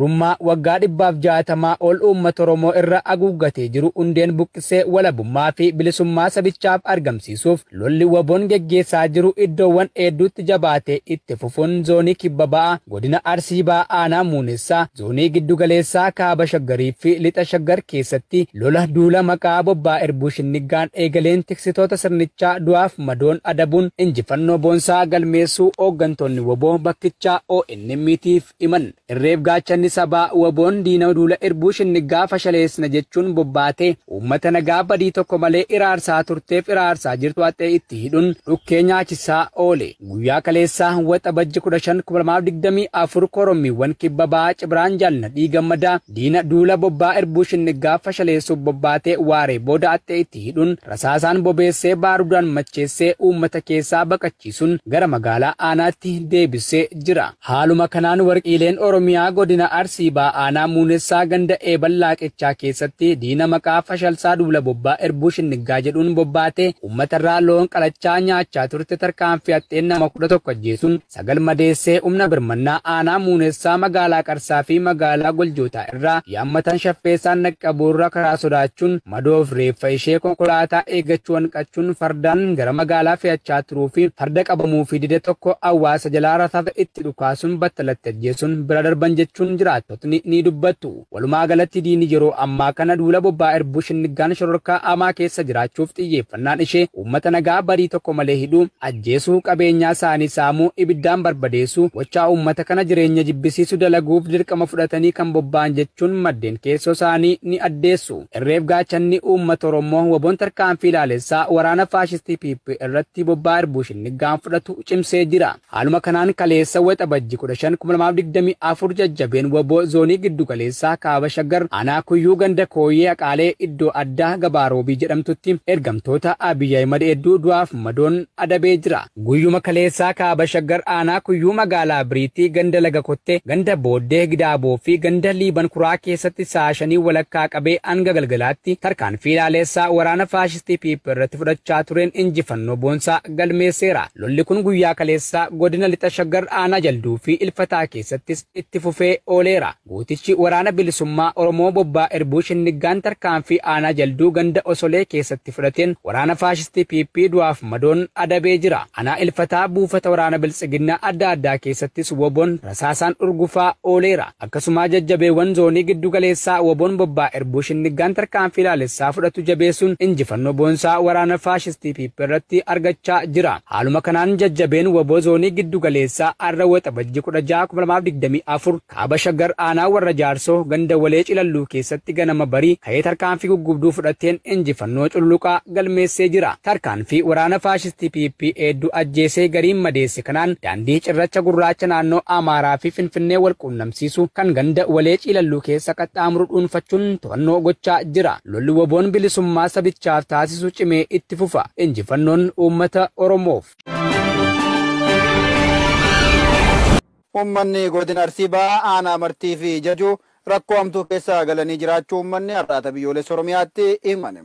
gabrummaa waggaa 160 ol uummata Oromoo irra haguuggatee jiru hundeen buqqisee walabummaa fi bilisummaa sabichaaf argamsiisuuf lolli waboon geggeessaa jiru iddoowwan hedduutti jabaatee itti fufuun zoonii kibba ba'aa godina Arsii ba'aa aanaa Muunessaa zoonii giddu galeessaa kaaba Shaggarii fi lixa Shaggar keessatti lola duula maqaa bobbaa Irbuu Shinnigaan eegaleen tiksitoota sirnichaa du'aaf madoon adabuun injifannoo boonsaa galmeessuu hooggantoonni waboo bakkichaa ONM'tiif himan. Irreef gaachanni sabaa waboon diina duula Irbuu Shinnigaa fashaleessina jechuun bobbaatee uummata nagaa badii tokko malee iraarsaa turteef iraarsaa jirtu haxee itti hidhuun dhukkee nyaachisaa oole. Guyyaa kaleessaa waxabajji 15/2024 korommiiwwan kibba ba'aa Cibraan Jaalladhii Gammadaa diina duula bobbaa Irbuu Shinnigaa fashaleessuuf bobbaatee waaree booda haxee itti hidhuun rasaasaan bobeessee baarudaan macheessee uummata keessaa baqachiisuun gara magaalaa aanaatti deebisee jira. Haaluma kanaan warqiileen Oromiyaa godina Arsii ba'aa aanaa Muunessaa ganda Eeballaaqichaa keessatti diina maqaa fashalsaa duula bobbaa Irbuu Shinnigaa jedhuun bobbaatee uummatarraa loon qalachaa nyaachaa turte tarkaanfii haxeen nama 11 ajjeesuun 9 madeessee humna birmannaa aanaa Muunessaa magaalaa Qarsaa fi magaalaa Goljootaa irraa yaammatan shaffeessaan naqqabuurra karaa sodaachuun madoof reeffa ishee konkolaataa eeggachuu hanqachuun fardaan gara magaalaa fe'achaa turuu fi farda qabamuu fi dide tokko hawaasa jalaa rasaasa itti dhukaasuun battalatti ajjeesuun bira darban jechuun jiraattotni ni dubbatu. Walumaa galatti diini yeroo ammaa kana duula bobbaa Irbuu Shinnigaan shororkaa hamaa keessa jiraachuuf xiyyeeffannaan ishee uummata nagaa barii tokko malee hidhuu, ajjeesuu, qabeenyaa isaanii saamuu, ibiddaan barbadeessuu, gochaa uummata kana jireenya jibbisiisu dalaguuf dirqama fudhatanii kan bobba'an jechuun maddeen keessoo isaanii ni addeessu. Irreef gaachanni uummata Oromoo waboon tarkaanfii ilaalessaa waraana faashistii PP irratti bobbaa Irbuu Shinnigaan fudhatu cimsee jira. Haaluma kanaan kaleessa waxabajji 15/2024 jajjabeen waboo zoonii giddu galeessaa kaaba Shaggar aanaa Kuyyuu ganda Kooyyee Aqaalee iddoo addaa Gabaaroobii jedhamtutti ergamtoota Abiyyi Ahimad hedduu du'aaf madoon adabee jira. Guyyuma kaleessaa kaaba Shaggar aanaa Kuyyuu magaalaa Biriitii ganda Laga Kottee ganda Booddee Gidaaboo fi ganda Liiban Kuraa keessatti sa'a 5 walakkaa qabee hanga galgalaatti tarkaanfii ilaalessaa waraana faashistii PP irratti fudhachaa tureen injifannoo boonsaa galmeesseera. Lolli kun guyyaa kaleessaa godina lixa Shaggar aanaa Jalduu fi Ilfataa keessattis itti fufee ooleera. Gootichi waraana bilisummaa Oromoo bobbaa Irbuu Shinnigaan tarkaanfii aanaa Jalduu ganda Osolee keessatti fudhateen waraana faashistii PP du'aaf madoon adabee jira. Aanaa Ilfataa buufata waraana biltsiginnaa adda addaa keessattis waboon rasaasaan urgufaa ooleera. Akkasuma jajjabeewwan zoonii giddu galeessaa waboon bobbaa Irbuu Shinnigaan tarkaanfii ilaalessaa fudhatu jabeessuun injifannoo boonsaa waraana faashistii PP irratti argachaa jira. Haaluma kanaan jajjabeen waboo zoonii giddu galeessaa arra waxabajji 16/2024 kaaba Shaggar aanaa warra Jaarsoo ganda Walee Cilalluu keessatti ganama barii ka'ee tarkaanfii guggubduu fudhateen injifannoo culluqaa galmeessee jira. Tarkaanfii waraana faashistii PP hedduu ajjeesee gariin madeesse kanaan daandii cirracha gurraacha naannoo Amaaraa fi Finfinnee wal quunnamsiisu kan ganda Walee Cilalluu keessa qaxxaamuru dhuunfachuun to'annoo gochaa jira. Lolli waboon bilisummaa sabichaaf taasisu cimee itti fufa. Injifannoon uummata Oromoof. Uummanni godina Arsii ba'aa aanaa Martii fi Jajuu rakkoo hamtuu keessa galanii jiraachuu uummanni har'aata biyyoolessa Oromiyaatti himan.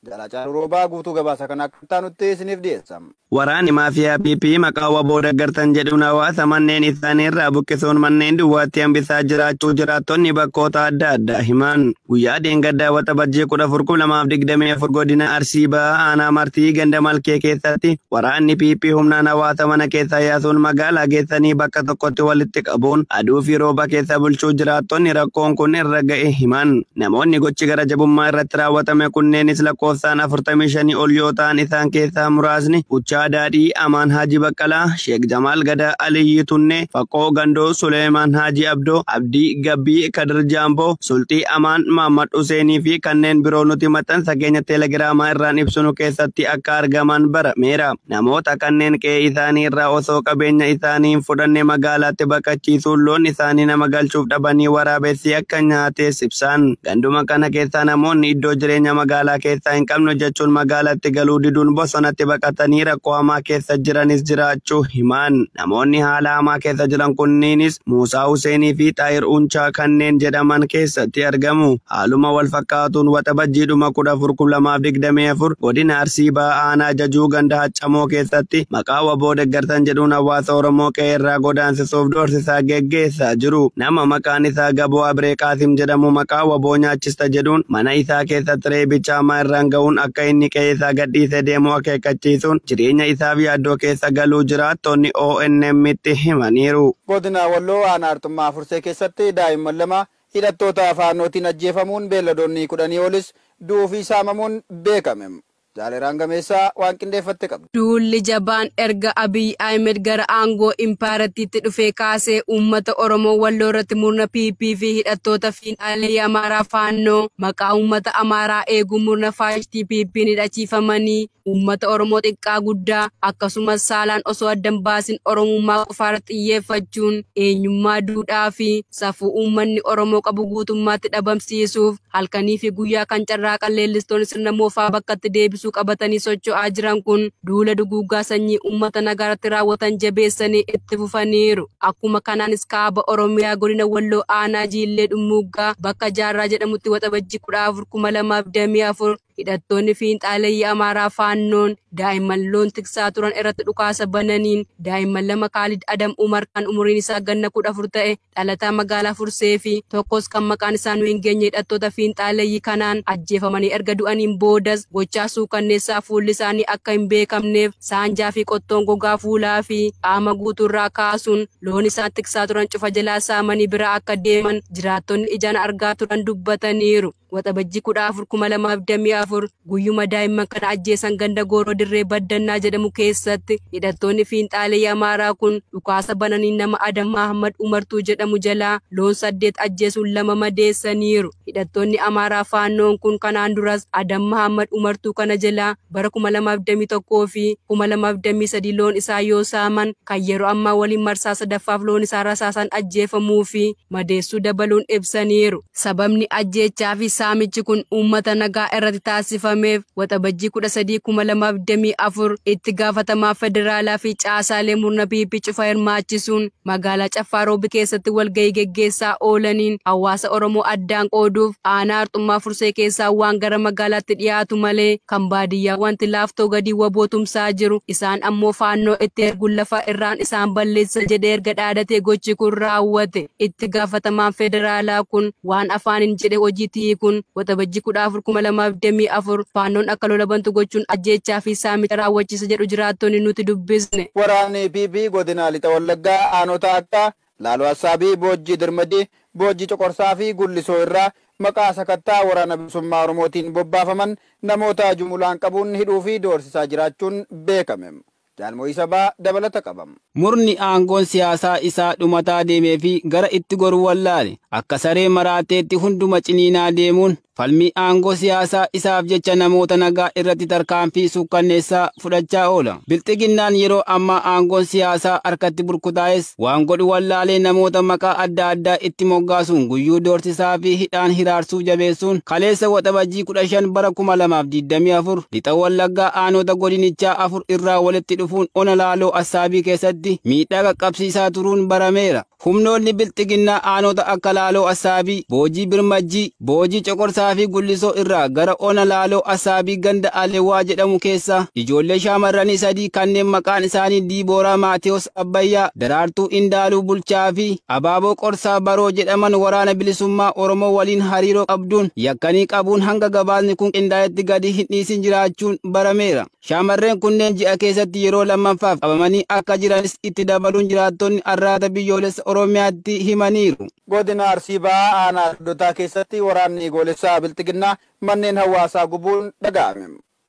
Jalachaa Roobaa guutuu gabaasa kana akka nutti isiniif dhiyeessam. Waraanni maafiyaa PP maqaa waboo deeggartan jedhuun hawaasa manneen isaanii irraa buqqisuun manneen duwwaatti hambisaa jiraachuu jiraattonni bakkoota adda addaa himan. Guyyaa dheengaddaa waxabajjii 14/2024 godina Arsii ba'aa aanaa Martii ganda Malkee keessatti waraanni PP humnaan hawaasa mana keessa yaasuun magaalaa geessanii bakka tokkotti walitti qabuun aduu fi rooba keessa bulchuu jiraattonni rakkoon kun irra ga'e himan. Namoonni gochi gara jabummaa irratti raawwatame kunneenis lakkoofsaan 45 ol yoo ta'an isaan keessaa muraasni Buchaa Daadhii Amaan Haji Baqqalaa, Sheek Jamaal Gadaa Aliyyi Tunnee, Faqoo Gandoo Suleemaan Haji Abdoo, Abdii Gabbii Kadir Jaamboo, Sulxii Amaan Mahammad Huseenii fi kanneen biroo nuti maxxansa keenya teelegiraamaa irraan ibsinu keessatti akka argaman barameera. Namoota kanneen qe'ee isaanii irraa osoo qabeenya isaanii hin fudhanne magaalaatti baqachiisuun loon isaanii nama galchuuf dhabanii waraabessi akka nyaatees ibsan. Ganduma kana keessa namoonni iddoo jireenya magaalaa keessaa hin qabnu jechuun magaalatti galuu diduun bosonatti baqatanii rakkoo hamaa keessa jiranis jiraachuu himan. Namoonni haala hamaa keessa jiran kunniinis Muusaa Huseenii fi Xaayir Uncaa kanneen jedhaman keessatti argamu. Haaluma wal fakkaatuun waxabajjii 14/2024 godina Arsii Bahaa Aanaa Jajuu ganda Haccamoo keessatti maqaa waboo deeggartan jedhuun hawaasa Oromoo qe'ee irraa godaansisuuf doorsisaa geggeessaa jiru. Nama maqaan isaa Gaboo Abiree Qaasim jedhamu maqaa waboo nyaachista jedhuun mana isaa keessatti reebicha hamaa irraan ga'uun akka inni qe'ee isaa gadhiisee deemu akeekkachiisuun jireenya isaaf yaaddoo keessa galuu jiraattonni ONM'tti himaniiru. Godina Walloo Aanaa Artummaa Fursee keessatti daa'imman lama hidhattoota faannootiin ajjeefamuun beelladoonni 10 olis du'uu fi saamamuun beekame. Jaaleraan Gameessaa waan qindeeffatte qabdi. Duulli jabaan erga Abiy Ahmed gara aangoo impaaratiitti dhufee kaasee uummata Oromoo Walloo irratti murna PP fi hidhattoota fiinxaalee Amaaraa faannoo maqaa uummata Amaaraa eeguu murna faashistii PP'n hidhachiifamanii uummata Oromoo xiqqaa guddaa akkasumas saalaan osoo addan baasin Oromummaa qofaarratti xiyyeeffachuun eenyummaa duudhaa fi safuu uummanni Oromoo qabu guutummaatti dhabamsiisuuf halkanii fi guyyaa kan carraaqan leellistoonni sirna moofaa bakkatti deebisuu qabatanii socho'aa jiran kun duula duguuggaa sanyii uummata nagaratti raawwatan jabeessanii itti fufaniiru. Akkuma kanaanis kaaba Oromiyaa godina Walloo Aanaa Jiillee Dhummuuggaa bakka Jaarraa jedhamutti waxabajjii 14/2024 hidhattoonni fiinxaaleeyyii Amaaraa faannoon daa'imman loon tiksaa turan irratti dhukaasa bananiin daa'imman lama Kaalid Adam Umar kan umuriin isaa ganna 14 ta'e dhalataa magaalaa Fursee fi tokkos kan maqaan isaa nu hin geenye hidhattoota fiinxaaleeyyii kanaan ajjeefamanii erga du'aniin boodas gochaa suukanneessaa fuulli isaanii akka hin beekamneef saanjaa fi qottoon gogaa fuulaa fi qaama guutuurraa kaasuun loon isaan tiksaa turan cufa jalaa saamanii bira akka deeman jiraattonni ijaan argaa turan dubbataniiru. Waxabajjii 14/2024 guyyuma daa'imman kana ajjeesan ganda Gooroo Dirree Baddannaa jedhamu keessatti hidhattoonni fiinxaalee Amaaraa kun dhukaasa bananii nama Adam Mahammad Umartuu jedhamu jalaa loon 8 ajjeesuun 2 madeessaniiru. Hidhattoonni Amaaraa faannoon kun kanaan duras Adam Mahammad Umartuu kana jalaa bara 2021 fi 2023 loon isaa yoo saaman kan yeroo ammaa waliin marsaa sadaffaaf loon isaa rasaasan ajjeefamuu fi madeessuu dabaluun ibsaniiru. Sababni ajjeechaa fi saamichi kun uummata nagaa irratti taasifameef waxabajjii 13/2024 itti gaafatamaa federaalaa fi caasaalee murna PP cufa hirmaachisuun magaalaa Caffaaroobbi keessatti walgahii geggeessaa oolaniin hawaasa Oromoo addaan qooduuf aanaa Artummaa Fursee keessaa waan gara magaalaatti dhiyaatu malee kan baadiyyaa wanti laaftoo gadi wabootumsaa jiru isaan ammoo faannoo itti erguun lafa irraan isaan balleessa jedhee erga dhaadatee gochi kun raawwate. Itti gaafatamaan federaalaa kun waan afaaniin jedhe hojiitii kun waxabajjii 14/2024 faannoon akka lola bantu gochuun ajjeechaa fi saamicha raawwachiisa jedhu jiraattonni nuti dubbisne. Waraanni PP godina Lixa Wallaggaa aanota akka Laaloo Assaabii, Boojjii Dirmadii, Boojjii Coqorsaa fi Gullisoo irraa maqaa sakattaa waraana bilisummaa Oromootiin bobbaafaman namoota jumulaan qabuun hidhuu fi doorsisaa jiraachuun beekame. Jaalmoo Isabaa dabalata qabam. Murni aangoon siyaasaa isaa dhumataa deemee fi gara itti goruu wallaale akka saree maraateetti hunduma ciniinaa deemuun falmii aangoo siyaasaa isaaf jecha namoota nagaa irratti tarkaanfii suukkanneessaa fudhachaa oola. Bilxiginnaan yeroo ammaa aangoon siyaasaa harkatti burkutaa'es waan godhu wallaalee namoota maqaa adda addaa itti moggaasuun guyyuu doorsisaa fi hidhaan hiraarsuu jabeessuun kaleessa waxabajjii 15 bara 2024 Lixa Wallaggaa aanota godinichaa 4 irraa walitti dhufuun ona Laaloo Assaabii keessatti miidhaa qaqqabsiisaa turuun barameera. Humnoonni bilxiginnaa aanota akka Laaloo Assaabii, Boojii Birmajjii, Boojii Coqorsaa fi Gullisoo irraa gara ona Laaloo Assaabii ganda Alewaa jedhamu keessa ijoollee shaamarranii 3 kanneen maqaan isaanii Diibooraa Maatewos Abbayyaa, Daraartuu Indaaluu Bulchaa fi Abaaboo Qorsaa Baroo jedhaman waraana bilisummaa Oromoo waliin hariiroo qabduun yakkanii qabuun hanga gabaasni kun qindaa'etti gadi hin dhiisin jiraachuun barameera. Shaamarreen kunneen ji'a keessatti yeroo lammaffaaf qabamanii akka jiranis itti dabaluun jiraattonni arraata biyyoolessa Oromiyaatti himaniiru. Godina Arsii Bahaa aanaa Dotaa keessatti waraanni goolessaa bilxiginnaa manneen hawaasaa gubuun dhaga'ame.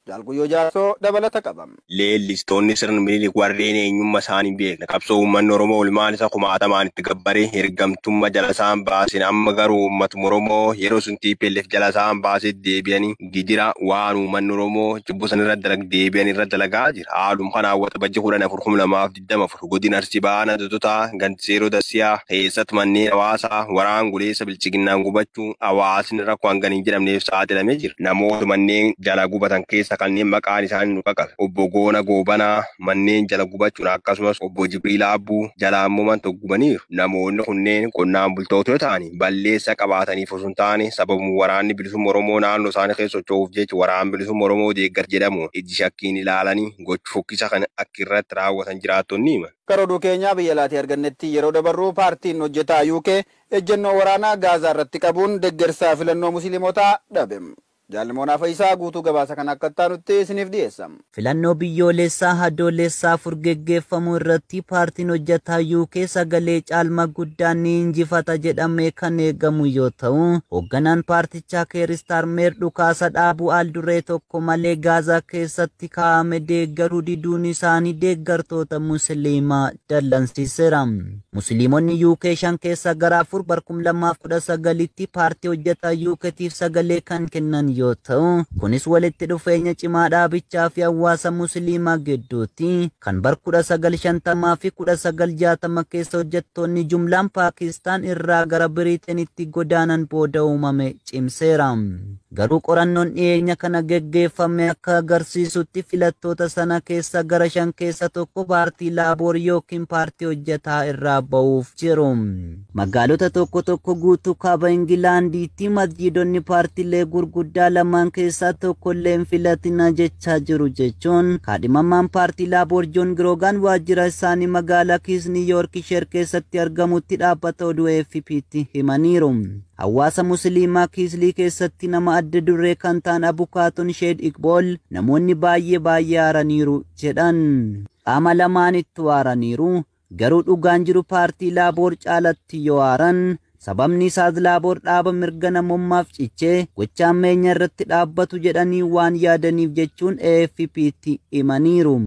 Jaalguyyoo Jaarsoo dabalata qaba. Leellistoonni sirna Minilik warreen eenyummaa isaanii beekna. Qabsoo uummanni Oromoo ilmaan isa kumaatamaan itti gabbaree ergamtummaa jala isaan baasin amma garuu uummatuma Oromoo yeroo sun TPLF jala isaan baasee deebi'anii gidira waan uummanni Oromoo cubbuu san irra deebi'anii irra dalagaa jira. Haaluma kana hawwata bajji 14,2024 godina Arsii Bahaa Dottotaa Ganseeroo Dassiyaa keessatti manneen hawaasaa waraan guleessa bilchiginnaan gubachuu hawaasni rakkoo hanganii jedhamneef saaxilamee jira. Namoota manneen jala gubatan keessa kanneen maqaan isaanii nu qaqabe. Obbo Goona Goobanaa manneen jala gubachuun akkasumas obbo Jibriil Abbuu jala ammuman gubaniiru. Namoonni kunneen qonnaan bultoota ta'anii balleessa qabaataniif osoo hin taane sababuma waraanni bilisummaa Oromoo naannoo isaanii keessa socho'uuf jecha waraana bilisummaa Oromoo deeggar jedhamu iji shakkiin ilaalanii gocha fokkisa kan akka irratti raawwatan jiraattonni hima. Karoora keenyaa biyya laatii argannetti yeroo dabarru paartiin hojjetaa UK ejjennoo waraanaa Gaazaa irratti qabuun deeggarsaa filannoo musliimotaa dhabe. Jaalimoonaa Faayisaa guutuu gabaasa kan akka taanutti isiniif dhiyeessa. Filannoo biyyoolessaa hadoolessaa furgeggeeffamuu irratti paartiin hojjetaa UK sagalee caalmaa guddaan ni injifata jedhamee kan eegamu yoo ta'u, hoogganaan paartichaa Keir Starmer dhukaasa dhaabuu al-duree tokko malee Gaazaa keessatti kaa'ame deeggaruu diduun isaanii deeggartoota musliimaa dallansiiseera. Musliimonni UK 5 keessa gara 4 bara 2019tti paartii hojjetaa UKtiif sagalee kan kennan yoo ta'u, kunis walitti dhufeenya cimaa dhaabichaa fi hawaasa musliimaa gidduutti kan bara 1950 fi 1960 keessa hojjettoonni jumlaan Paakistaan irraa gara Biriiteenitti godaanan booda uumame cimseera. Garuu qorannoon dhiyeenya kana geggeeffame akka agarsiisutti filattoota sana keessa gara 5 keessa tokko paartii Laaboor yookiin paartii hojjetaa irraa ba'uuf jiru. Magaalota tokko guutuu kaaba Ingilaandiitti masjiidonni paartiilee gurguddaa lamaan keessaa tokkollee hin filatina jechaa jiru jechuun kaadhimamaan paartii Laaboor Joon Giroogaan waajjira isaanii magaalaa Kiis Niiyorkisheer keessatti argamutti dhaabbata oduu AFP'tti himaniiru. Hawaasa musliimaa Kiislii keessatti nama adda duree kan ta'an abukaatoon Sheed Iqbool namoonni baay'ee aaraniiru jedhan. Qaama lamaanittu aaraniiru, garuu dhugaan jiru paartii Laaboor caalatti yoo aaran sababni isaas Laaboor dhaaba mirga namummaaf cichee gocha ammeenya irratti dhaabbatu jedhanii waan yaadaniif jechuun AFP'tti himaniiru.